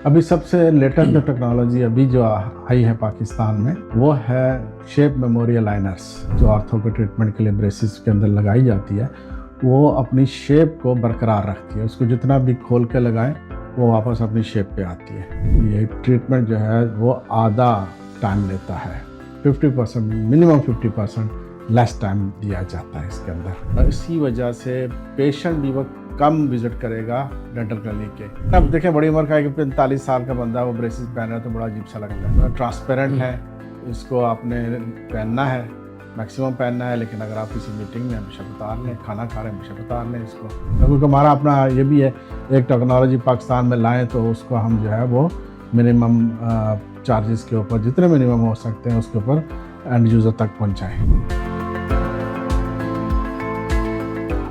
अभी सबसे लेटेस्ट जो टेक्नोलॉजी अभी जो आई है पाकिस्तान में वो है शेप मेमोरी अलाइनर्स, जो आर्थो के ट्रीटमेंट के लिए ब्रेसिस के अंदर लगाई जाती है। वो अपनी शेप को बरकरार रखती है, उसको जितना भी खोल के लगाएं वो वापस अपनी शेप पे आती है। ये ट्रीटमेंट जो है वो आधा टाइम लेता है, 50% मिनिमम 50% लेस टाइम दिया जाता है इसके अंदर। इसी वजह से पेशेंट भी वो कम विजिट करेगा डेंटल क्लिनिक के। अब देखें बड़ी उम्र का है कि 45 साल का बंदा वो ब्रेसिस पहन रहा है तो बड़ा अजीब सा लगता है। ट्रांसपेरेंट है, इसको आपने पहनना है, मैक्सिमम पहनना है, लेकिन अगर आप किसी मीटिंग में हमेशा उतार लें, खाना खा रहे हैं हमेशा उतार लें इसको। क्योंकि हमारा अपना ये भी है, एक टेक्नोलॉजी पाकिस्तान में लाएँ तो उसको हम जो है वो मिनिमम चार्जेस के ऊपर जितने मिनिमम हो सकते हैं उसके ऊपर एंड यूज़र तक पहुँचाएँ।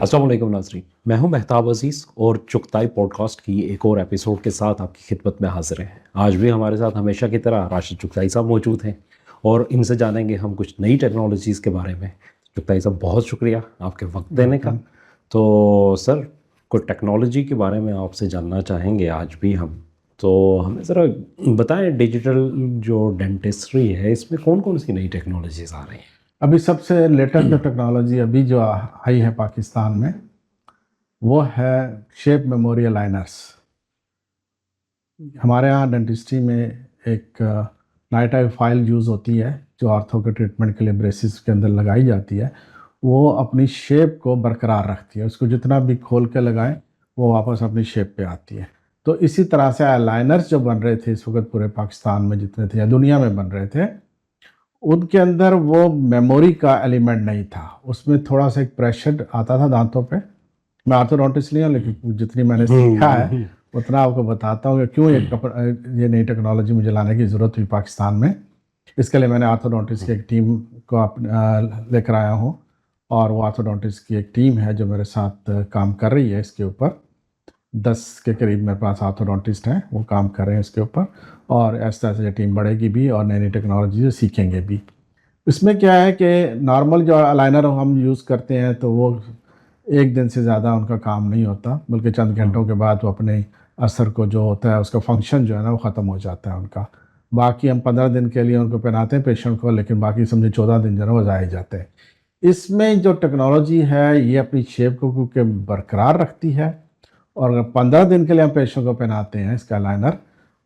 अस्सलाम वालेकुम नाज़रीन, मैं हूं मेहताब अजीज़ और चुगताई पॉडकास्ट की एक और एपिसोड के साथ आपकी खिदमत में हाजिर हैं। आज भी हमारे साथ हमेशा की तरह राशिद चुगताई साहब मौजूद हैं और इनसे जानेंगे हम कुछ नई टेक्नोलॉजीज़ के बारे में। चुगताई साहब बहुत शुक्रिया आपके वक्त देने का। तो सर, कुछ टेक्नोलॉजी के बारे में आपसे जानना चाहेंगे आज भी हम। तो हमें ज़रा बताएं, डिजिटल जो डेंटिस्ट्री है इसमें कौन कौन सी नई टेक्नोलॉजीज़ आ रही हैं? अभी सबसे लेटेस्ट जो टेक्नोलॉजी अभी जो आई है पाकिस्तान में वो है शेप मेमोरी अलाइनर्स। हमारे यहाँ डेंटिस्ट्री में एक नई टाइप फाइल यूज़ होती है जो आर्थो के ट्रीटमेंट के लिए ब्रेसिस के अंदर लगाई जाती है। वो अपनी शेप को बरकरार रखती है, उसको जितना भी खोल के लगाएं वो वापस अपनी शेप पे आती है। तो इसी तरह से अलाइनर्स जो बन रहे थे इस वक्त पूरे पाकिस्तान में जितने थे या दुनिया में बन रहे थे, उनके अंदर वो मेमोरी का एलिमेंट नहीं था। उसमें थोड़ा सा एक प्रेशर आता था दांतों पे। मैं ऑर्थोडोंटिस्ट नहीं हूँ, लेकिन जितनी मैंने सीखा है उतना आपको बताता हूँ कि क्यों ये नई टेक्नोलॉजी मुझे लाने की ज़रूरत हुई पाकिस्तान में। इसके लिए मैंने ऑर्थोडोंटिस्ट की एक टीम को लेकर आया हूँ, और वो ऑर्थोडोंटिस्ट की एक टीम है जो मेरे साथ काम कर रही है इसके ऊपर। 10 के करीब मेरे पास ऑर्थोडोंटिस्ट हैं, वो काम कर रहे हैं इसके ऊपर, और ऐसे ऐसे ये टीम बढ़ेगी भी और नई नई टेक्नोलॉजी से सीखेंगे भी। इसमें क्या है कि नॉर्मल जो अलाइनर हम यूज़ करते हैं तो वो एक दिन से ज़्यादा उनका काम नहीं होता, बल्कि चंद घंटों के बाद वो अपने असर को जो होता है उसका फंक्शन जो है ना वो ख़त्म हो जाता है उनका। बाकी हम 15 दिन के लिए उनको पहनाते हैं पेशेंट को, लेकिन बाकी समझे 14 दिन जो है वो ज़ाया जाते हैं। इसमें जो टेक्नोलॉजी है ये अपनी शेप को क्योंकि बरकरार रखती है, और अगर 15 दिन के लिए हम पेशेंट को पहनाते हैं इसका लाइनर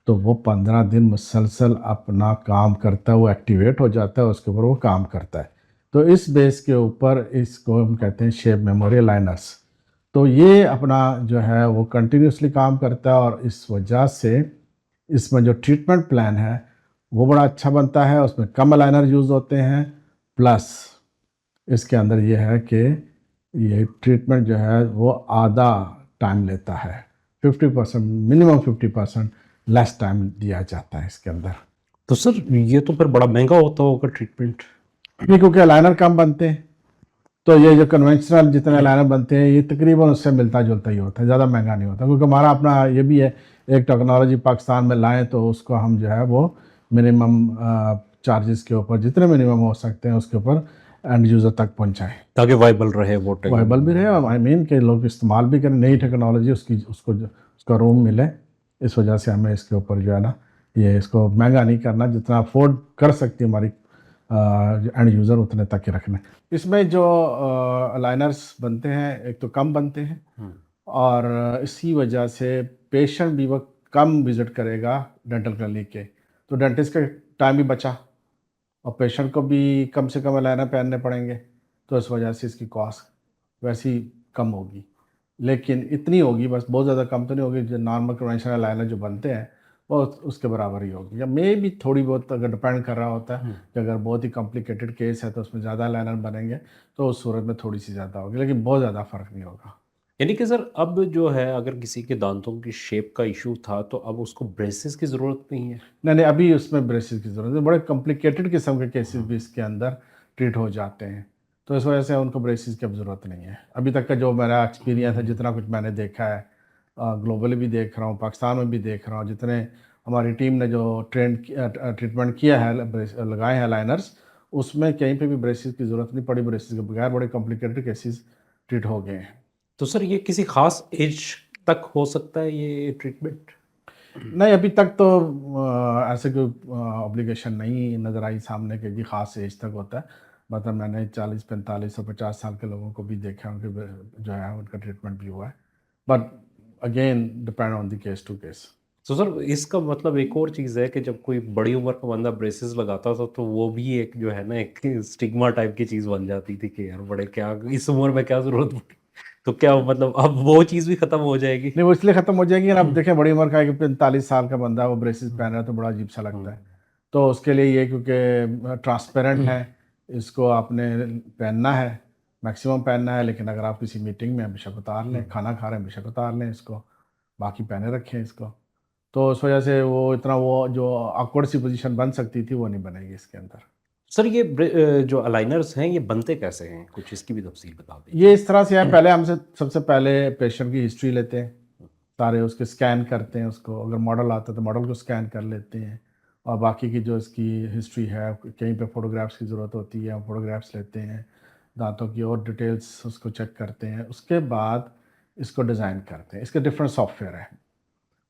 तो वो 15 दिन मुसलसल अपना काम करता है, वो एक्टिवेट हो जाता है, उसके ऊपर वो काम करता है। तो इस बेस के ऊपर इसको हम कहते हैं शेप मेमोरी लाइनर्स। तो ये अपना जो है वो कंटिन्यूसली काम करता है, और इस वजह से इसमें जो ट्रीटमेंट प्लान है वो बड़ा अच्छा बनता है। उसमें कम अलाइनर यूज़ होते हैं, प्लस इसके अंदर ये है कि ये ट्रीटमेंट जो है वो आधा टाइम लेता है, 50% मिनिमम 50% लेस टाइम दिया जाता है इसके अंदर। तो सर, ये तो फिर बड़ा महंगा होता होगा ट्रीटमेंट। ये क्योंकि अलाइनर कम बनते हैं तो ये जो कन्वेंशनल जितने अलाइनर बनते हैं ये तकरीबन उससे मिलता जुलता ही होता है, ज़्यादा महंगा नहीं होता। क्योंकि हमारा अपना ये भी है, एक टेक्नोलॉजी पाकिस्तान में लाएँ तो उसको हम जो है वो मिनिमम चार्जेस के ऊपर जितने मिनिमम हो सकते हैं उसके ऊपर एंड यूज़र तक पहुँचाएँ, ताकि वाइबल रहे वो वाइबल भी रहे, और आई मीन कि लोग इस्तेमाल भी करें। नई टेक्नोलॉजी उसका रूम मिले, इस वजह से हमें इसके ऊपर जो है ना ये इसको महंगा नहीं करना, जितना अफोर्ड कर सकती है हमारी एंड यूज़र उतने तक ही रखना। इसमें जो अलाइनर्स बनते हैं एक तो कम बनते हैं, और इसी वजह से पेशेंट भी वक्त कम विजिट करेगा डेंटल क्लिनिक के, तो डेंटिस्ट का टाइम भी बचा और पेशेंट को भी कम से कम अलाइनर पहनने पड़ेंगे, तो इस वजह से इसकी कॉस्ट वैसी कम होगी। लेकिन इतनी होगी बस, बहुत ज़्यादा कम तो नहीं होगी। जो नॉर्मल कन्वेंशनल लाइनर जो बनते हैं वो उसके बराबर ही होगी, या मे भी थोड़ी बहुत, अगर डिपेंड कर रहा होता है कि अगर बहुत ही कॉम्प्लिकेटेड केस है तो उसमें ज़्यादा लाइनर बनेंगे तो उस सूरत में थोड़ी सी ज़्यादा होगी, लेकिन बहुत ज़्यादा फ़र्क नहीं होगा। यानी कि सर, अब जो है अगर किसी के दांतों की शेप का इशू था तो अब उसको ब्रेसेस की ज़रूरत नहीं है। नहीं नहीं, अभी उसमें ब्रेसिस की ज़रूरत है, बड़े कॉम्प्लिकेटेड किस्म के केसेस भी इसके अंदर ट्रीट हो जाते हैं, तो इस वजह से उनको ब्रेसिस की अब ज़रूरत नहीं है। अभी तक का जो मेरा एक्सपीरियंस है, जितना कुछ मैंने देखा है, ग्लोबली भी देख रहा हूँ, पाकिस्तान में भी देख रहा हूँ, जितने हमारी टीम ने जो ट्रीटमेंट किया है, लगाए हैं लाइनर्स, उसमें कहीं पे भी ब्रेसिस की ज़रूरत नहीं पड़ी। ब्रेसिस के बगैर बड़े कॉम्प्लिकेटेड केसेस ट्रीट हो गए हैं। तो सर, ये किसी ख़ास एज तक हो सकता है ये ट्रीटमेंट? नहीं, अभी तक तो ऐसे कोई ऑब्लिगेशन नहीं नज़र आई सामने कि जी ख़ास एज तक होता है। मतलब मैंने 40, 45 और 50 साल के लोगों को भी देखा है, उनके जो है उनका ट्रीटमेंट भी हुआ है। But again depend on the case to case. तो सर इसका मतलब एक और चीज़ है कि जब कोई बड़ी उम्र का बंदा ब्रेसेस लगाता था तो वो भी एक जो है ना एक स्टिग्मा टाइप की चीज़ बन जाती थी कि यार बड़े क्या इस उम्र में क्या ज़रूरत पड़ी। तो क्या मतलब अब वो चीज़ भी ख़त्म हो जाएगी? नहीं, वो इसलिए ख़त्म हो जाएगी ना, अब देखें बड़ी उम्र का एक 45 साल का बंदा वो ब्रेसेस पहन रहा है तो बड़ा अजीब-सा लगता है। तो उसके लिए ये क्योंकि ट्रांसपेरेंट है, इसको आपने पहनना है, मैक्सिमम पहनना है, लेकिन अगर आप किसी मीटिंग में बेशक उतार लें, खाना खा रहे हैं बेशक उतार लें इसको, बाकी पहने रखें इसको। तो उस वजह से वो इतना वो जो ऑकवर्ड सी पोज़ीशन बन सकती थी, वो नहीं बनेगी इसके अंदर। सर ये जो अलाइनर्स हैं ये बनते कैसे हैं? कुछ इसकी भी तफ़सील बता ये दीजिए। इस तरह से है, पहले हमसे सबसे पहले पेशेंट की हिस्ट्री लेते हैं, सारे उसके स्कैन करते हैं उसको, अगर मॉडल आता है तो मॉडल को स्कैन कर लेते हैं और बाकी की जो इसकी हिस्ट्री है, कहीं पे फ़ोटोग्राफ्स की ज़रूरत होती है, हम फ़ोटोग्राफ्स लेते हैं, दांतों की और डिटेल्स उसको चेक करते हैं। उसके बाद इसको डिज़ाइन करते हैं। इसके डिफरेंट सॉफ्टवेयर हैं।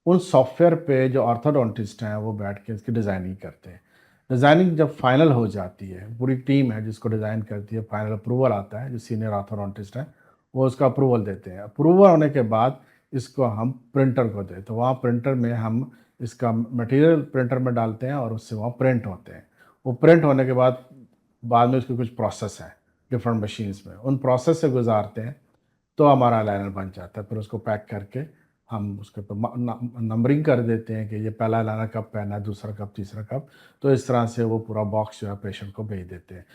उन सॉफ्टवेयर पे जो ऑर्थोडोंटिस्ट हैं वो बैठ के इसकी डिज़ाइनिंग करते हैं। डिज़ाइनिंग जब फाइनल हो जाती है, पूरी टीम है जिसको डिज़ाइन करती है, फाइनल अप्रूवल आता है, जो सीनियर ऑर्थोडोंटिस्ट हैं, वो उसका अप्रूवल देते हैं। अप्रूवल होने के बाद इसको हम प्रिंटर को दें, तो वहाँ प्रिंटर में हम इसका मटेरियल प्रिंटर में डालते हैं और उससे वहाँ प्रिंट होते हैं। वो प्रिंट होने के बाद में उसके कुछ प्रोसेस हैं, डिफरेंट मशीन्स में, उन प्रोसेस से गुज़ारते हैं, तो हमारा लाइनर बन जाता है। फिर उसको पैक करके हम उसके ऊपर नंबरिंग कर देते हैं कि ये पहला लाइनर कब पहना है, दूसरा कब, तीसरा कब। तो इस तरह से वो पूरा बॉक्स जो है पेशेंट को भेज देते हैं।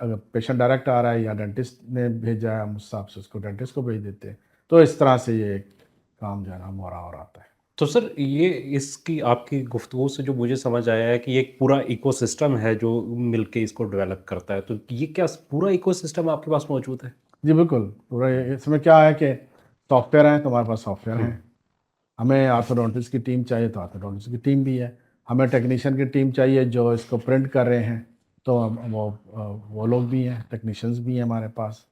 अगर पेशेंट डायरेक्ट आ रहा है या डेंटिस्ट ने भेजा है, हम उस हिसाब से उसको डेंटिस्ट को भेज देते हैं। तो इस तरह से ये काम जो है ना हमारा हो रहा है। तो सर ये इसकी आपकी गुफ्तगू से जो मुझे समझ आया है कि ये एक पूरा इकोसिस्टम है जो मिलके इसको डेवलप करता है। तो ये क्या पूरा इकोसिस्टम आपके पास मौजूद है? जी बिल्कुल, पूरा इसमें क्या है कि सॉफ्टवेयर है तो हमारे पास सॉफ्टवेयर हैं। हमें ऑर्थोडोंटिस्ट की टीम चाहिए तो ऑर्थोडोंटिस्ट की टीम भी है। हमें टेक्नीशियन की टीम चाहिए जो इसको प्रिंट कर रहे हैं, तो वो लोग भी हैं, टेक्नीशियंस भी हैं हमारे पास,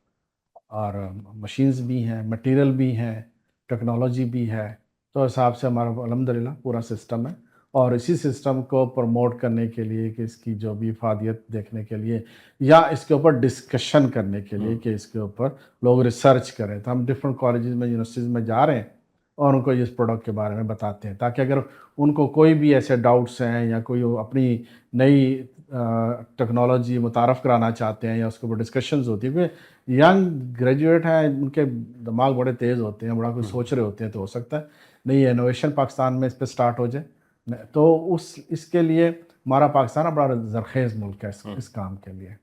और मशीन्स भी हैं, मटेरियल भी हैं, टेक्नोलॉजी भी है। तो हिसाब से हमारा अल्हम्दुलिल्लाह पूरा सिस्टम है, और इसी सिस्टम को प्रमोट करने के लिए कि इसकी जो भी इफ़ादियत देखने के लिए या इसके ऊपर डिस्कशन करने के लिए कि इसके ऊपर लोग रिसर्च करें, तो हम डिफरेंट कॉलेजेस में, यूनिवर्सिटीज़ में जा रहे हैं और उनको इस प्रोडक्ट के बारे में बताते हैं, ताकि अगर उनको कोई भी ऐसे डाउट्स हैं या कोई वो अपनी नई टेक्नोलॉजी मुतारफ़ कराना चाहते हैं या उसके ऊपर डिस्कशंस होती है, क्योंकि यंग ग्रेजुएट हैं, उनके दिमाग बड़े तेज़ होते हैं, बड़ा कुछ सोच रहे होते हैं, तो हो सकता है नई इनोवेशन पाकिस्तान में इस पे स्टार्ट हो जाए। तो उस इसके लिए हमारा पाकिस्तान ना बड़ा ज़रख़ेज़ मुल्क है इस काम के लिए।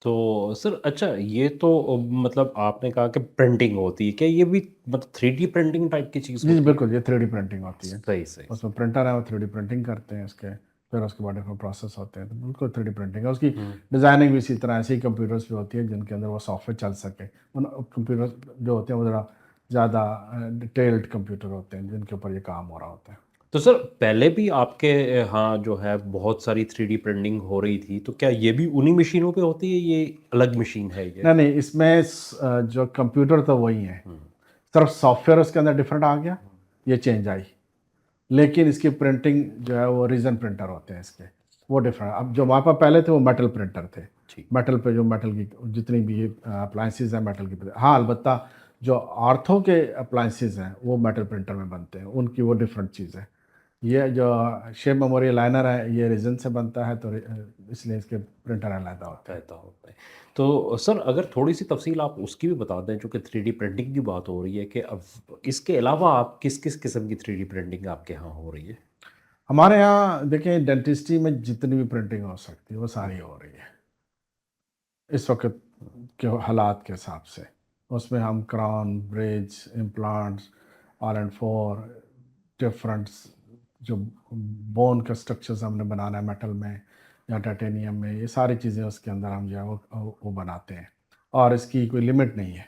तो सर अच्छा ये तो मतलब आपने कहा कि प्रिंटिंग होती है। क्या ये भी मतलब 3D प्रिंटिंग टाइप की चीज़ जी, जी, होती है? बिल्कुल, ये 3D प्रिंटिंग होती है। सही, सही। उसमें प्रिंटर है, वो 3D प्रिंटिंग करते हैं इसके, फिर उसके बाद डिफरेंट प्रोसेस होते हैं, तो बिल्कुल 3D प्रिंटिंग है। उसकी डिज़ाइनिंग भी इसी तरह ऐसे ही कंप्यूटर्स पे होती है जिनके अंदर वो सॉफ्टवेयर चल सके। उन कंप्यूटर्स जो होते हैं वो ज़रा ज़्यादा डिटेल्ड कंप्यूटर होते हैं जिनके ऊपर ये काम हो रहा होता है। तो सर पहले भी आपके यहाँ जो है बहुत सारी 3D प्रिंटिंग हो रही थी, तो क्या ये भी उन्हीं मशीनों पे होती है, ये अलग मशीन है ये? नहीं, नहीं, इसमें जो कंप्यूटर तो वही है, सिर्फ सॉफ्टवेयर उसके अंदर डिफरेंट आ गया, ये चेंज आई। लेकिन इसकी प्रिंटिंग जो है वो रीजन प्रिंटर होते हैं इसके, वो डिफरेंट। अब जो हमारे पास पहले थे वो मेटल प्रिंटर थे, ठीक। मेटल पे जो मेटल की जितनी भी अप्लाइंसेस हैं मेटल की। हाँ, अलबत्ता जो आर्थो के अप्लाइंसेस हैं वो मेटल प्रिंटर में बनते हैं, उनकी वो डिफरेंट चीज़ है। ये जो शेप मेमोरी लाइनर है ये रीजन से बनता है, तो इसलिए इसके प्रिंटर अलग होते हैं। रहता होता है। तो सर अगर थोड़ी-सी तफ़सील आप उसकी भी बता दें, चूँकि 3D प्रिंटिंग की बात हो रही है कि अब इसके अलावा आप किस-किस किस्म की 3D प्रिंटिंग आपके यहाँ हो रही है? हमारे यहाँ देखिए डेंटिस्ट्री में जितनी भी प्रिंटिंग हो सकती है वो सारी हो रही है इस वक्त के हालात के हिसाब से। उसमें हम crown, bridge, implants, R and four, differents जो बोन का स्ट्रक्चर्स हमने बनाना है मेटल में या टाइटेनियम में, ये सारी चीज़ें उसके अंदर हम जो है वो बनाते हैं, और इसकी कोई लिमिट नहीं है,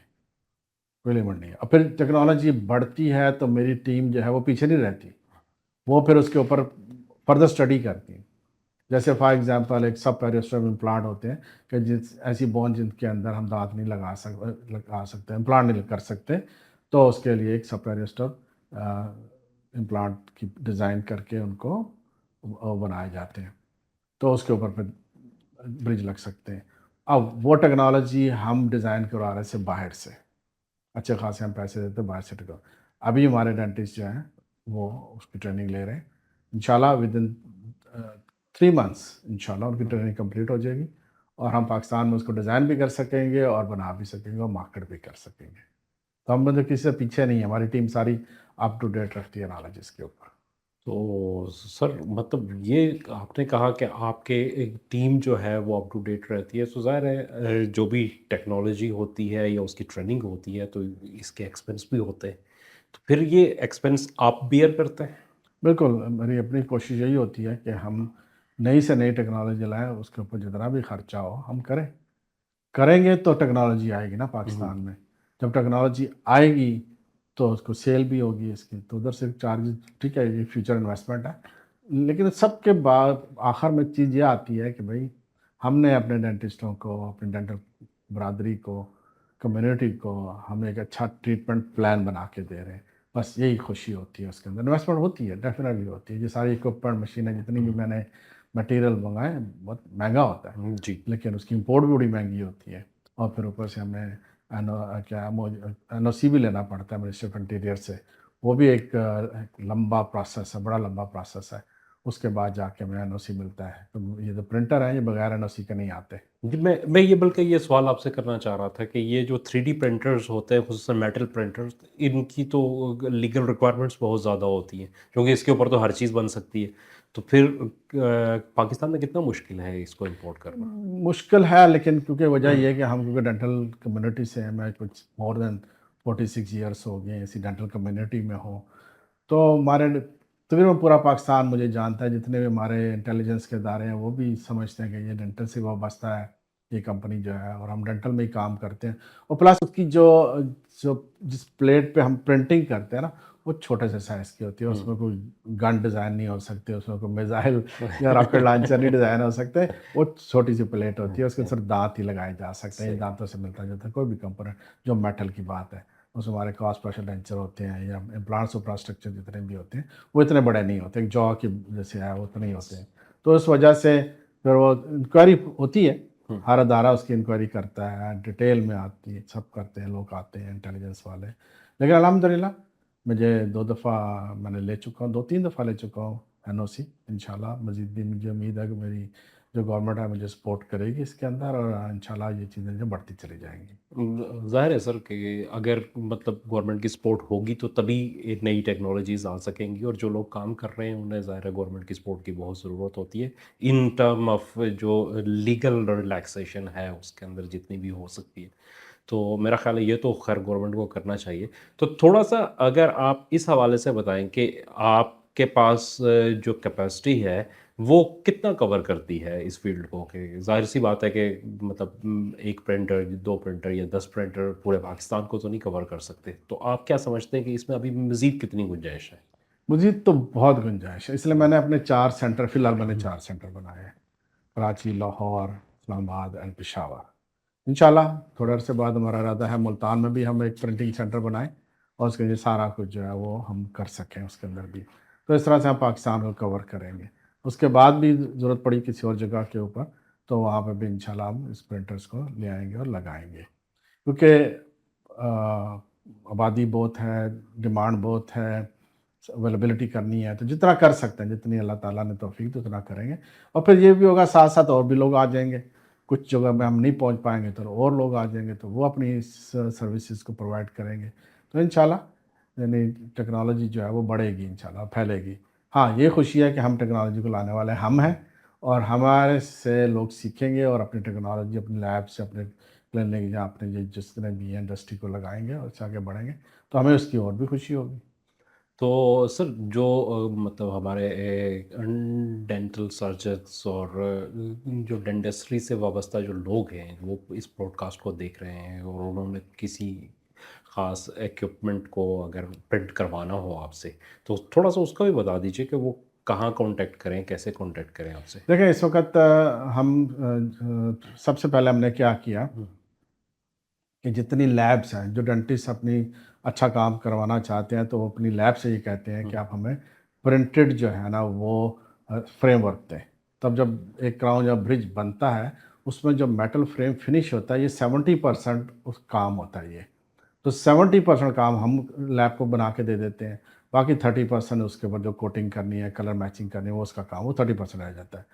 कोई लिमिट नहीं है। और फिर टेक्नोलॉजी बढ़ती है तो मेरी टीम जो है वो पीछे नहीं रहती, वो फिर उसके ऊपर फर्दर स्टडी करती है। जैसे फॉर एग्जांपल एक सब पेरियोस्टम इम्प्लांट होते हैं कि जिस ऐसी बोन जिनके अंदर हम दांत नहीं लगा सकते, इम्प्लांट नहीं कर सकते, तो उसके लिए एक सब पेरियोस्टम इम्प्लांट की डिज़ाइन करके उनको बनाए जाते हैं, तो उसके ऊपर फिर ब्रिज लग सकते हैं। अब वो टेक्नोलॉजी हम डिज़ाइन करवा रहे हैं से बाहर से, अच्छे खासे हम पैसे देते हैं बाहर से टेक्नो अभी हमारे डेंटिस्ट जो हैं वो उसकी ट्रेनिंग ले रहे हैं। इंशाल्लाह विदिन 3 मंथ्स इंशाल्लाह उनकी ट्रेनिंग कंप्लीट हो जाएगी और हम पाकिस्तान में उसको डिज़ाइन भी कर सकेंगे और बना भी सकेंगे और मार्केट भी कर सकेंगे। तो हम मतलब किसी से पीछे नहीं है, हमारी टीम सारी अप टू डेट रखती है नॉलेज इसके ऊपर। तो सर मतलब ये आपने कहा कि आपके एक टीम जो है वो अप टू डेट रहती है, तो ज़ाहिर है जो भी टेक्नोलॉजी होती है या उसकी ट्रेनिंग होती है तो इसके एक्सपेंस भी होते हैं। तो फिर ये एक्सपेंस आप बियर करते हैं? बिल्कुल, मेरी अपनी कोशिश यही होती है कि हम नई से नई टेक्नोलॉजी लाएँ, उसके ऊपर जितना भी खर्चा हो हम करें। करेंगे तो टेक्नोलॉजी आएगी ना पाकिस्तान में। जब टेक्नोलॉजी आएगी तो उसको सेल भी होगी इसकी, तो उधर से चार्ज ठीक है, ये फ्यूचर इन्वेस्टमेंट है। लेकिन सबके बाद आखिर में चीज़ ये आती है कि भाई हमने अपने डेंटिस्टों को, अपनी डेंटल बरादरी को, कम्युनिटी को हम एक अच्छा ट्रीटमेंट प्लान बना के दे रहे हैं। बस यही खुशी होती है उसके अंदर। इन्वेस्टमेंट होती है, डेफ़िनेटली होती है। ये सारी इक्विपमेंट, मशीनें जितनी भी मैंने मटीरियल मंगाए, बहुत महँगा होता है। जी। लेकिन उसकी इम्पोर्ट भी बड़ी महंगी होती है और फिर ऊपर से हमें एनओसी भी लेना पड़ता है मिनिस्ट्री ऑफ इंटीरियर से। वो भी एक लंबा प्रोसेस है, बड़ा लंबा प्रोसेस है। उसके बाद जाके हमें एनओसी मिलता है। तो ये जो प्रिंटर हैं ये बगैर एनओसी के नहीं आते। जी, मैं ये बल्कि ये सवाल आपसे करना चाह रहा था कि ये जो 3D प्रिंटर्स होते हैं, खुसूसन मेटल प्रिंटर्स, इनकी तो लीगल रिक्वायरमेंट्स बहुत ज़्यादा होती हैं, क्योंकि इसके ऊपर तो हर चीज़ बन सकती है। तो फिर पाकिस्तान में कितना मुश्किल है इसको इम्पोर्ट करना? मुश्किल है, लेकिन क्योंकि वजह ये है कि हम क्योंकि डेंटल कम्युनिटी से हैं, मैं कुछ मोर देन 46 ईयर्स हो गए ऐसी डेंटल कम्युनिटी में हूँ। तो हमारे तकरीबन पूरा पाकिस्तान मुझे जानता है, जितने भी हमारे इंटेलिजेंस के इदारे हैं वो भी समझते हैं कि ये डेंटल से वाबस्ता है ये कंपनी जो है, और हम डेंटल में ही काम करते हैं। और प्लस उसकी जो जो जिस प्लेट पे हम प्रिंटिंग करते हैं ना, वो छोटे से साइज़ की होती है। उसमें कोई गन डिज़ाइन नहीं हो सकते, उसमें कोई मिसाइल या रॉकेट लॉन्चर नहीं डिज़ाइन हो सकते। वो छोटी सी प्लेट होती है, उसके सिर्फ दांत ही लगाए जा सकते हैं। ये सही। दांतों से मिलता जुलता कोई भी कंपोनेंट जो मेटल की बात है, उसमें हमारे क्रॉस प्रेशर डेंचर होते हैं या इम्प्लांट सुपरास्ट्रक्चर जितने भी होते हैं वो इतने बड़े नहीं होते, एक जॉ की जैसे है वो उतने ही होते हैं। तो इस वजह से फिर वो इंक्वायरी होती है, हर अदारा उसकी इंक्वायरी करता है, डिटेल में आती है, सब करते हैं, लोग आते हैं इंटेलिजेंस वाले। लेकिन अल्हम्दुलिल्लाह मुझे 2 दफ़ा मैंने ले चुका हूँ, 2-3 दफ़ा ले चुका हूँ एनओसी। इंशाल्लाह मज़ीद भी मुझे उम्मीद है कि मेरी जो गवर्नमेंट है मुझे सपोर्ट करेगी इसके अंदर, और इंशाल्लाह ये चीज़ें जो बढ़ती चली जाएँगी। ज़ाहिर है सर कि अगर मतलब गवर्नमेंट की सपोर्ट होगी तो तभी एक नई टेक्नोलॉजीज़ आ सकेंगी, और जो लोग काम कर रहे हैं उन्हें ज़ाहिर है गवर्नमेंट की सपोर्ट की बहुत ज़रूरत होती है इन टर्म ऑफ जो लीगल रिलैक्सेशन है उसके अंदर जितनी भी हो सकती है। तो मेरा ख़्याल है ये तो ख़ैर गवर्नमेंट को करना चाहिए। तो थोड़ा-सा अगर आप इस हवाले से बताएँ कि आपके पास जो कैपेसिटी है वो कितना कवर करती है इस फ़ील्ड को? कि ज़ाहिर-सी बात है कि मतलब 1 प्रिंटर, 2 प्रिंटर या 10 प्रिंटर पूरे पाकिस्तान को तो नहीं कवर कर सकते। तो आप क्या समझते हैं कि इसमें अभी मज़ीद कितनी गुंजाइश है? मुझे तो बहुत गुंजाइश है, इसलिए मैंने अपने 4 सेंटर, फ़िलहाल मैंने 4 सेंटर बनाए हैं। कराची, लाहौर, इस्लामाबाद एंड पेशावर। इंशाल्लाह थोड़े अरसे बाद हमारा इरादा है मुल्तान में भी हम एक प्रिंटिंग सेंटर बनाएँ और उसके लिए सारा कुछ जो है वो हम कर सकें उसके अंदर भी। तो इस तरह से हम पाकिस्तान को कवर करेंगे। उसके बाद भी ज़रूरत पड़ी किसी और जगह के ऊपर, तो वहाँ पे भी इंशाल्लाह हम इस प्रिंटर्स को ले आएँगे और लगाएँगे। क्योंकि आबादी बहुत है, डिमांड बहुत है, अवेलेबिलिटी करनी है, तो जितना कर सकते हैं, जितनी अल्लाह ताला ने तौफ़ीक दी उतना करेंगे। और फिर ये भी होगा साथ-साथ और भी लोग आ जाएँगे। कुछ जगह में हम नहीं पहुँच पाएँगे तो और लोग आ जाएँगे, तो वो अपनी सर्विसेज़ को प्रोवाइड करेंगे। तो इंशाल्लाह यानी टेक्नोलॉजी जो है वो बढ़ेगी, इंशाल्लाह फैलेगी। हाँ, ये खुशी है कि हम टेक्नोलॉजी को लाने वाले हम हैं, और हमारे से लोग सीखेंगे और अपनी टेक्नोलॉजी अपने लैब से, अपने क्लिनिक या अपने ये जितने भी इंडस्ट्री को लगाएँगे और इससे आगे बढ़ेंगे, तो हमें उसकी और भी खुशी होगी। तो सर जो मतलब हमारे डेंटल सर्जन्स और जो डेंटिस्ट्री से वाबस्ता जो लोग हैं वो इस पॉडकास्ट को देख रहे हैं और उन्होंने किसी ख़ास इक्विपमेंट को अगर प्रिंट करवाना हो आपसे, तो थोड़ा सा उसका भी बता दीजिए कि वो कहाँ कांटेक्ट करें, कैसे कांटेक्ट करें आपसे? देखिए इस वक़्त सबसे पहले हमने क्या किया हुँ, कि जितनी लैब्स हैं, जो डेंटिस्ट अपनी अच्छा काम करवाना चाहते हैं तो वो अपनी लैब से ये कहते हैं कि आप हमें प्रिंटेड जो है ना वो फ्रेमवर्क दें। तब जब एक क्राउन या ब्रिज बनता है उसमें जब मेटल फ्रेम फिनिश होता है ये 70% उस काम होता है ये। तो 70% काम हम लैब को बना के दे देते हैं, बाकी 30% उसके ऊपर जो कोटिंग करनी है, कलर मैचिंग करनी है, वो उसका काम, वो 30% रह जाता है।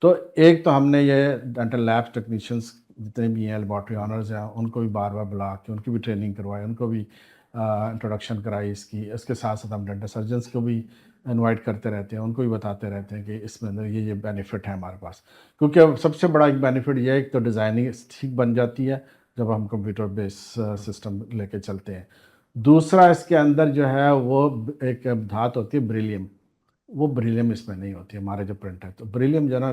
तो एक तो हमने ये डेंटल लैब्स टेक्नीशियंस जितने भी हैं, लेबॉर्ट्री ऑनर्स हैं, उनको भी बार-बार बुला के उनकी भी ट्रेनिंग करवाई, उनको भी इंट्रोडक्शन कराई इसकी। इसके साथ-साथ हम डेंटल सर्जन्स को भी इनवाइट करते रहते हैं, उनको भी बताते रहते हैं कि इसमें अंदर ये बेनिफिट है हमारे पास। क्योंकि अब सबसे बड़ा एक बेनिफिट ये है, एक तो डिज़ाइनिंग ठीक बन जाती है, जब हम कंप्यूटर बेस सिस्टम लेके चलते हैं। दूसरा इसके अंदर जो है वो एक धात होती है बेरिलियम, वो बेरिलियम इसमें नहीं होती है हमारे जो प्रिंट है। तो बेरिलियम जो है ना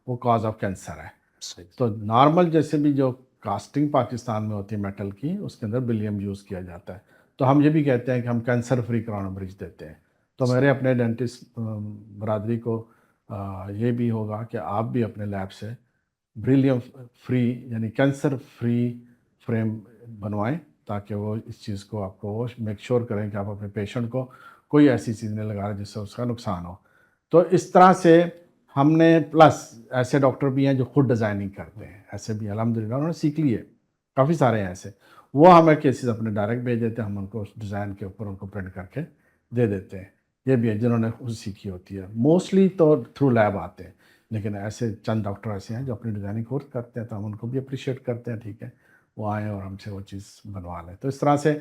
वो कॉज ऑफ कैंसर है। सही। तो नॉर्मल जैसे भी जो कास्टिंग पाकिस्तान में होती है मेटल की, उसके अंदर बेरिलियम यूज़ किया जाता है। तो हम ये भी कहते हैं कि हम कैंसर फ्री क्राउन ब्रिज देते हैं। तो मेरे अपने डेंटिस्ट बरादरी को ये भी होगा कि आप भी अपने लैब से बेरिलियम फ्री यानी कैंसर फ्री फ्रेम बनवाएं, ताकि वो इस चीज़ को आपको वो मेक श्योर करें कि आप अपने पेशेंट को कोई ऐसी चीज़ नहीं लगा रहे जिससे उसका नुकसान हो। तो इस तरह से हमने प्लस ऐसे डॉक्टर भी हैं जो खुद डिज़ाइनिंग करते हैं, ऐसे भी अल्हम्दुलिल्लाह उन्होंने सीख ली है, काफ़ी सारे हैं ऐसे। वो हमें केसेस अपने डायरेक्ट भेज देते हैं, हम उनको उस डिज़ाइन के ऊपर उनको प्रिंट करके दे देते हैं। ये भी है जिन्होंने खुद सीखी होती है, मोस्टली तो थ्रू लैब आते हैं, लेकिन ऐसे चंद डॉक्टर ऐसे हैं जो अपनी डिज़ाइनिंग खुद करते हैं, तो हम उनको भी अप्रिशिएट करते हैं, ठीक है, वो आएँ और हमसे वो चीज़ बनवा लें। तो इस तरह से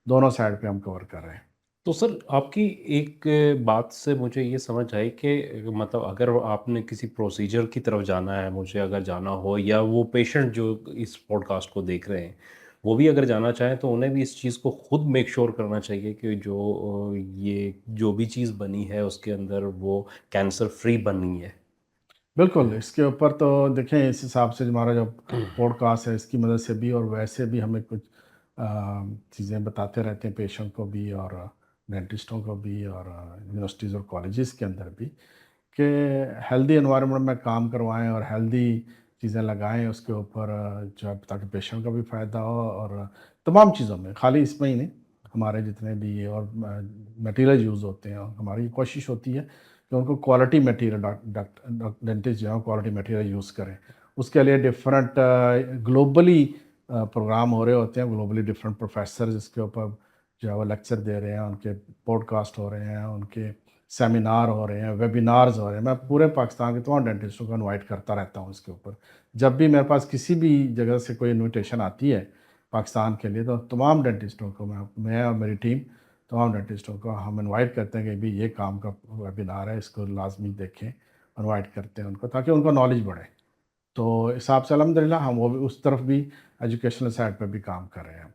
दोनों साइड पे हम कवर कर रहे हैं। तो सर आपकी एक बात से मुझे ये समझ आई कि मतलब अगर आपने किसी प्रोसीजर की तरफ जाना है, मुझे अगर जाना हो, या वो पेशेंट जो इस पॉडकास्ट को देख रहे हैं वो भी अगर जाना चाहें, तो उन्हें भी इस चीज़ को खुद मेक श्योर करना चाहिए कि जो ये जो भी चीज़ बनी है उसके अंदर वो कैंसर फ्री बनी है। बिल्कुल, इसके ऊपर तो देखें इस हिसाब से हमारा जो पॉडकास्ट है इसकी मदद से भी और वैसे भी हमें कुछ चीज़ें बताते रहते हैं पेशेंट को भी और डेंटिस्टों को भी और यूनिवर्सिटीज़ और कॉलेजेस के अंदर भी कि हेल्दी एनवायरनमेंट में काम करवाएं और हेल्दी चीज़ें लगाएं उसके ऊपर जो है ताकि पेशेंट का भी फ़ायदा हो और तमाम चीज़ों में, खाली इसमें ही नहीं, हमारे जितने भी और मटेरियल यूज़ होते हैं हमारी कोशिश होती है कि उनको क्वालिटी मटेरियल डेंटिस्ट जो है क्वालिटी मटेरियल यूज़ करें। उसके लिए डिफरेंट ग्लोबली प्रोग्राम हो रहे होते हैं, ग्लोबली डिफरेंट प्रोफेसर इसके ऊपर जो है वो लेक्चर दे रहे हैं, उनके पॉडकास्ट हो रहे हैं, उनके सेमिनार हो रहे हैं, वेबिनार्स हो रहे हैं। मैं पूरे पाकिस्तान के तमाम डेंटिस्टों को इनवाइट करता रहता हूँ इसके ऊपर। जब भी मेरे पास किसी भी जगह से कोई इनविटेशन आती है पाकिस्तान के लिए, तो तमाम डेंटिस्टों को मैं और मेरी टीम तमाम डेंटिस्टों को हम इनवाइट करते हैं कि भाई ये काम का वेबिनार है, इसको लाजमी देखें। इनवाइट करते हैं उनको ताकि उनको नॉलेज बढ़े। तो इस हिसाब से अल्हम्दुलिल्लाह हम वो भी उस तरफ भी एजुकेशनल साइड पे भी काम कर रहे हैं।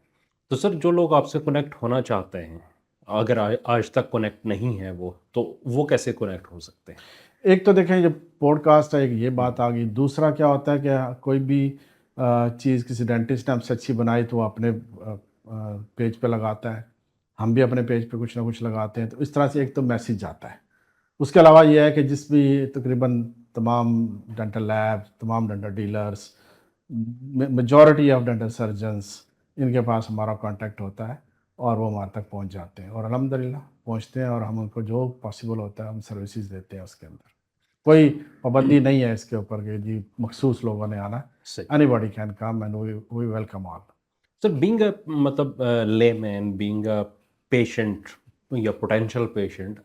तो सर जो लोग आपसे कनेक्ट होना चाहते हैं, अगर आज तक कनेक्ट नहीं है वो, तो वो कैसे कनेक्ट हो सकते हैं? एक तो देखें जब पॉडकास्ट है, एक ये बात आ गई। दूसरा क्या होता है कि कोई भी चीज़ किसी डेंटिस्ट ने हमसे अच्छी बनाई तो वो अपने पेज पे लगाता है, हम भी अपने पेज पे कुछ ना कुछ लगाते हैं, तो इस तरह से एक तो मैसेज जाता है। उसके अलावा ये है कि जिस भी तकरीबन तमाम डेंटल लैब, तमाम dental dealers, majority of dental surgeons, इनके पास हमारा कांटेक्ट होता है और वो हमारे तक पहुंच जाते हैं और अल्हम्दुलिल्लाह पहुंचते हैं और हम उनको जो पॉसिबल होता है हम सर्विसेज देते हैं उसके अंदर। कोई पाबंदी नहीं है इसके ऊपर कि जी मखसूस लोगों ने आना है। सही। Anybody can come and we welcome all. Sir being a मतलब लेमैन, बीइंग अ पेशेंट या पोटेंशियल पेशेंट,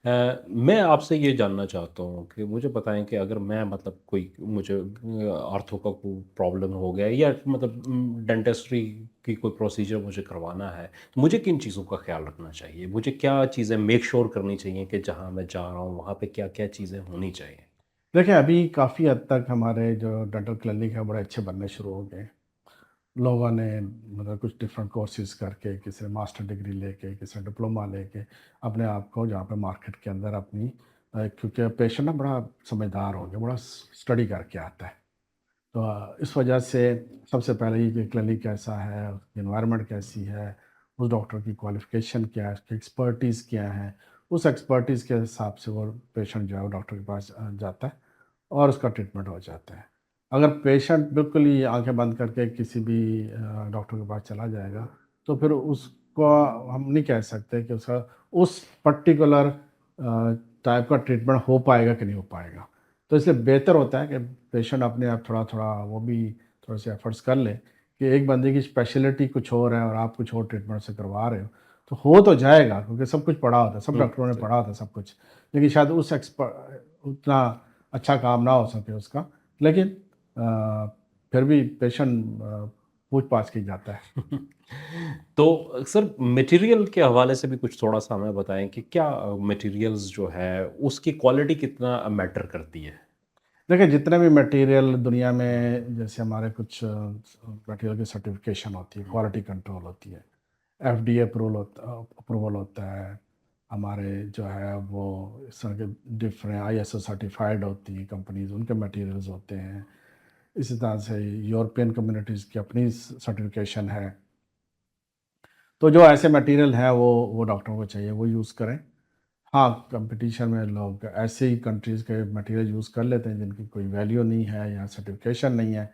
मैं आपसे ये जानना चाहता हूँ कि मुझे बताएं कि अगर मैं मतलब कोई मुझे आर्थो का कोई प्रॉब्लम हो गया, या मतलब डेंटिस्ट्री की कोई प्रोसीजर मुझे करवाना है, तो मुझे किन चीज़ों का ख्याल रखना चाहिए? मुझे क्या चीज़ें मेक श्योर करनी चाहिए कि जहाँ मैं जा रहा हूँ वहाँ पे क्या क्या चीज़ें होनी चाहिए? देखिए अभी काफ़ी हद तक हमारे जो डेंटल क्लिनिक है बड़े अच्छे बनने शुरू हो गए। लोगों ने मतलब कुछ डिफरेंट कोर्सेज करके, किसी ने मास्टर डिग्री लेके, किसी ने डिप्लोमा लेके अपने आप को जहाँ पे मार्केट के अंदर अपनी क्योंकि पेशेंट ना बड़ा समझदार हो गया, बड़ा स्टडी करके आता है। तो इस वजह से सबसे पहले ये कि क्लिनिक कैसा है, उसकी एनवायरनमेंट कैसी है, उस डॉक्टर की क्वालिफ़िकेशन क्या है, उसकी एक्सपर्टीज़ क्या है, उस एक्सपर्टीज़ के हिसाब से वो पेशेंट जो है वो डॉक्टर के पास जाता है और उसका ट्रीटमेंट हो जाता है। अगर पेशेंट बिल्कुल ही आँखें बंद करके किसी भी डॉक्टर के पास चला जाएगा, तो फिर उसको को हम नहीं कह सकते कि उसका उस पर्टिकुलर टाइप का ट्रीटमेंट हो पाएगा कि नहीं हो पाएगा। तो इसलिए बेहतर होता है कि पेशेंट अपने आप थोड़ा-थोड़ा वो भी थोड़े से एफर्ट्स कर ले कि एक बंदे की स्पेशलिटी कुछ और है और आप कुछ और ट्रीटमेंट से करवा रहे हो तो जाएगा, क्योंकि सब कुछ पढ़ा होता है, सब डॉक्टरों ने सही। पढ़ा होता है सब कुछ। लेकिन शायद उतना अच्छा काम ना हो सके उसका, लेकिन फिर भी पेशेंट पूछ-पाछ के ही जाता है। तो सर मटेरियल के हवाले से भी कुछ थोड़ा-सा हमें बताएँ कि क्या मटेरियल्स जो है उसकी क्वालिटी कितना मैटर करती है? देखिए, जितने भी मटेरियल दुनिया में, जैसे हमारे कुछ मटेरियल की सर्टिफिकेशन होती है, क्वालिटी कंट्रोल होती है, एफडीए अप्रूवल होता है, हमारे जो है वो इस तरह के डिफरेंट आईएसओ सर्टिफाइड होती हैं कंपनीज, उनके मटेरियल्स होते हैं। इसी तरह से यूरोपियन कम्युनिटीज़ की अपनी सर्टिफिकेशन है। तो जो ऐसे मटेरियल हैं वो डॉक्टरों को चाहिए वो यूज़ करें। हाँ, कंपटीशन में लोग ऐसे ही कंट्रीज़ के मटेरियल यूज़ कर लेते हैं जिनकी कोई वैल्यू नहीं है या सर्टिफिकेशन नहीं है।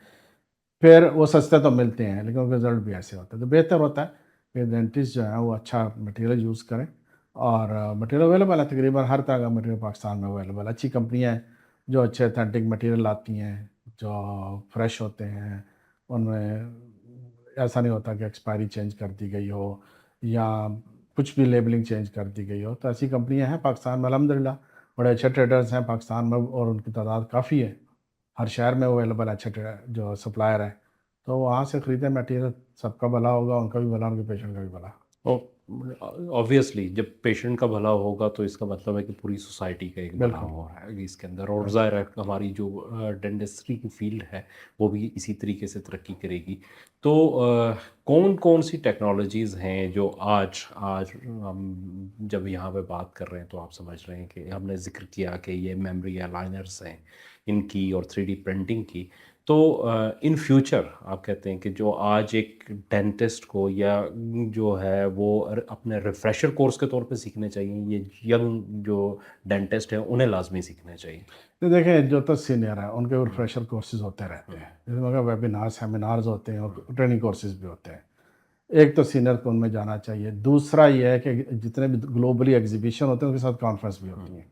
फिर वो सस्ते तो मिलते हैं, लेकिन रिज़ल्ट भी ऐसे होते हैं। तो बेहतर होता है कि डेंटिस्ट जो है वो अच्छा मटेरियल यूज़ करें, और मटेरियल अवेलेबल है, तकरीबन हर तरह का मटेरियल पाकिस्तान में अवेलेबल है। अच्छी कंपनियाँ हैं जो अच्छे ऑथेंटिक मटेरियल लाती हैं, जो फ्रेश होते हैं। उनमें ऐसा नहीं होता कि एक्सपायरी चेंज कर दी गई हो या कुछ भी लेबलिंग चेंज कर दी गई हो। तो ऐसी कंपनियाँ हैं पाकिस्तान में अल्हम्दुलिल्लाह, बड़े अच्छे ट्रेडर्स हैं पाकिस्तान में और उनकी तादाद काफ़ी है। हर शहर में अवेलेबल अच्छे जो सप्लायर हैं, तो वहाँ से ख़रीदें मटेरियल, सबका भला होगा, उनका भी भला, उनके पेशेंट का भी भला। ऑब्वियसली जब पेशेंट का भला होगा तो इसका मतलब है कि पूरी सोसाइटी का एक भला बिल्कुल, हो रहा है इसके अंदर, और बिल्कुल। ज़ाहिर है हमारी जो डेंटिस्ट्री की फील्ड है वो भी इसी तरीके से तरक्की करेगी। तो कौन कौन सी टेक्नोलॉजीज़ हैं जो आज आज हम जब यहाँ पे बात कर रहे हैं तो आप समझ रहे हैं कि हमने ज़िक्र किया कि ये मेमोरी अलाइनर्स हैं इनकी और 3D प्रिंटिंग की। तो इन फ्यूचर आप कहते हैं कि जो आज एक डेंटिस्ट को या जो है वो अपने रिफ्रेशर कोर्स के तौर पे सीखने चाहिए, ये यंग जो डेंटिस्ट हैं उन्हें लाजमी सीखने चाहिए? तो देखें, जो तो सीनियर हैं उनके हुँ, रिफ्रेशर कोर्सेज़ होते रहते हुँ, हैं। जैसे मगर वेबिनार, सेमिनार्स होते हैं हुँ, और ट्रेनिंग कोर्सेज़ भी होते हैं। एक तो सीनियर को उनमें जाना चाहिए। दूसरा ये है कि जितने भी ग्लोबली एग्ज़िबिशन होते हैं उनके साथ कॉन्फ्रेंस भी हुँ, होती हैं।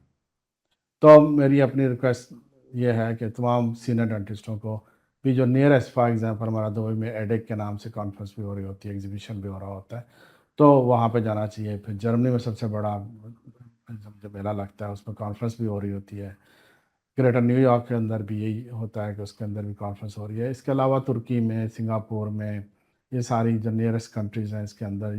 तो मेरी अपनी रिक्वेस्ट ये है कि तमाम सीनियर डेंटिस्टों को भी, जो नियरेस्ट, फॉर एग्ज़ाम्पल हमारा दुबई में एडेक के नाम से कॉन्फ्रेंस भी हो रही होती है, एग्ज़िबिशन भी हो रहा होता है, तो वहाँ पे जाना चाहिए। फिर जर्मनी में सबसे बड़ा जो मेला लगता है उसमें कॉन्फ्रेंस भी हो रही होती है। ग्रेटर न्यूयॉर्क के अंदर भी यही होता है कि उसके अंदर भी कॉन्फ्रेंस हो रही है। इसके अलावा तुर्की में, सिंगापुर में, ये सारी जो नियरेस्ट कंट्रीज़ हैं इसके अंदर,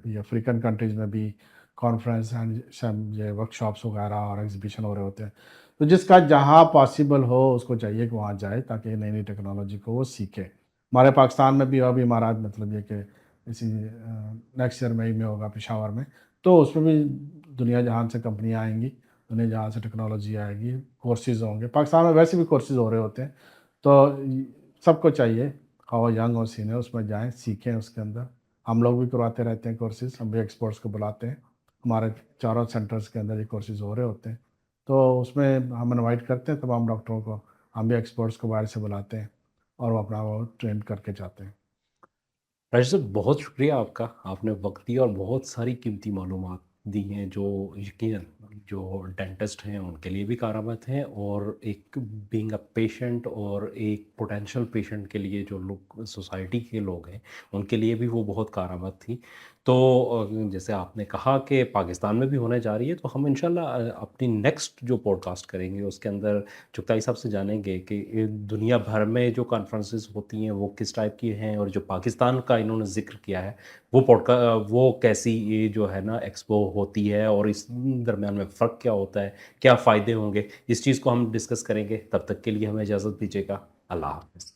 ये अफ्रीकन कंट्रीज़ में भी कॉन्फ्रेंस एंड ये वर्कशॉप्स वगैरह और एग्जीबिशन हो रहे होते हैं। तो जिसका जहाँ पॉसिबल हो उसको चाहिए कि वहाँ जाए, ताकि नई नई टेक्नोलॉजी को वो सीखे। हमारे पाकिस्तान में भी अभी हमारा मतलब ये कि इसी नेक्स्ट ईयर मई में होगा पेशावर में, तो उसमें भी दुनिया जहान से कंपनियाँ आएंगी, दुनिया जहाँ से टेक्नोलॉजी आएगी, कोर्सेज़ होंगे। पाकिस्तान में वैसे भी कोर्सेज़ हो रहे होते हैं, तो सबको चाहिए, ख़वाह वो यंग और सीनियर, उसमें जाएँ, सीखें उसके अंदर। हम लोग भी करवाते रहते हैं कोर्सेज़, हम भी एक्सपर्ट्स को बुलाते हैं। हमारे चारों सेंटर्स के अंदर ये कोर्सेज़ हो रहे होते हैं, तो उसमें हम इनवाइट करते हैं तमाम डॉक्टरों को। हम भी एक्सपर्ट्स को बाहर से बुलाते हैं और वो अपना वो ट्रेन करके जाते हैं। राजेश साहब बहुत शुक्रिया आपका। आपने वक़्त दिया और बहुत सारी कीमती मालूमात दी हैं जो यकीनन जो डेंटिस्ट हैं उनके लिए भी कारआमद हैं, और एक बीइंग अ पेशेंट और एक पोटेंशियल पेशेंट के लिए जो लोग सोसाइटी के लोग हैं उनके लिए भी वो बहुत कारआमद थी। तो जैसे आपने कहा कि पाकिस्तान में भी होने जा रही है, तो हम इंशाल्लाह अपनी नेक्स्ट जो पॉडकास्ट करेंगे उसके अंदर चुगताई साहब से जानेंगे कि दुनिया भर में जो कॉन्फ्रेंसेस होती हैं वो किस टाइप की हैं, और जो पाकिस्तान का इन्होंने ज़िक्र किया है वो कैसी ये जो है ना एक्सपो होती है, और इस दरमियान में फ़र्क क्या होता है, क्या फ़ायदे होंगे, इस चीज़ को हम डिस्कस करेंगे। तब तक के लिए हमें इजाज़त दीजिएगा। अल्लाह हाफ़िज़।